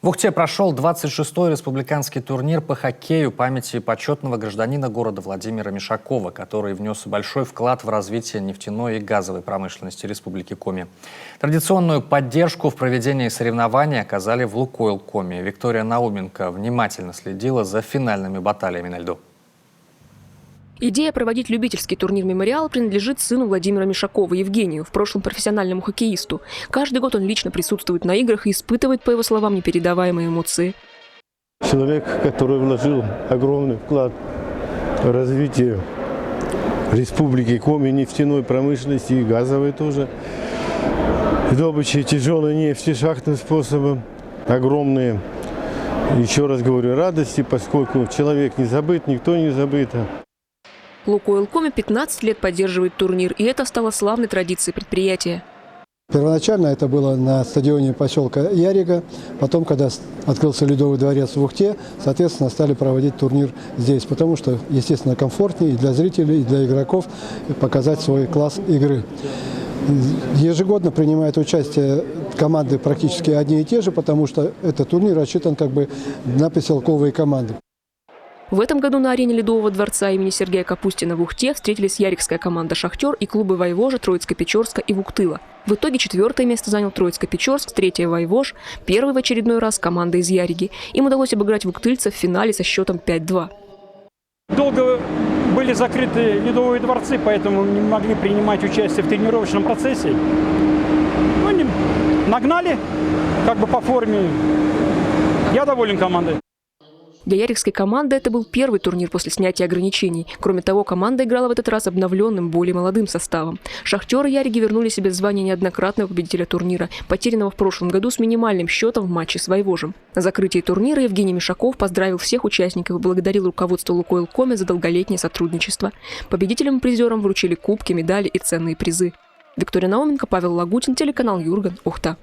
В Ухте прошел 26-й республиканский турнир по хоккею памяти почетного гражданина города Владимира Мишакова, который внес большой вклад в развитие нефтяной и газовой промышленности Республики Коми. Традиционную поддержку в проведении соревнований оказали в «Лукойл Коми». Виктория Науменко внимательно следила за финальными баталиями на льду. Идея проводить любительский турнир «Мемориал» принадлежит сыну Владимира Мишакова, Евгению, в прошлом профессиональному хоккеисту. Каждый год он лично присутствует на играх и испытывает, по его словам, непередаваемые эмоции. Человек, который вложил огромный вклад в развитие Республики Коми, нефтяной промышленности и газовой тоже, добычи тяжелой нефти шахтным способом, огромные, еще раз говорю, радости, поскольку человек не забыт, никто не забыт. «Лукойл Коми» 15 лет поддерживает турнир, и это стало славной традицией предприятия. Первоначально это было на стадионе поселка Ярига. Потом, когда открылся Ледовый дворец в Ухте, соответственно, стали проводить турнир здесь. Потому что, естественно, комфортнее и для зрителей, и для игроков показать свой класс игры. Ежегодно принимают участие команды практически одни и те же, потому что этот турнир рассчитан как бы на поселковые команды. В этом году на арене Ледового дворца имени Сергея Капустина в Ухте встретились ярикская команда «Шахтер» и клубы «Войвожа», «Троицко-Печорска» и «Вуктыла». В итоге 4-е место занял «Троицко-Печорск», 3-е «Войвож», 1-й в очередной раз команда из Яриги. Им удалось обыграть вуктыльцев в финале со счетом 5-2. Долго были закрыты ледовые дворцы, поэтому не могли принимать участие в тренировочном процессе. Ну, они нагнали, как бы по форме. Я доволен командой. Для ярикской команды это был первый турнир после снятия ограничений. Кроме того, команда играла в этот раз обновленным, более молодым составом. «Шахтеры» Яриги вернули себе звание неоднократного победителя турнира, потерянного в прошлом году с минимальным счетом в матче с «Войвожем». На закрытии турнира Евгений Мишаков поздравил всех участников и благодарил руководство «Лукойл Коми» за долголетнее сотрудничество. Победителям и призерам вручили кубки, медали и ценные призы. Виктория Науменко, Павел Лагутин, телеканал Юрган, Ухта.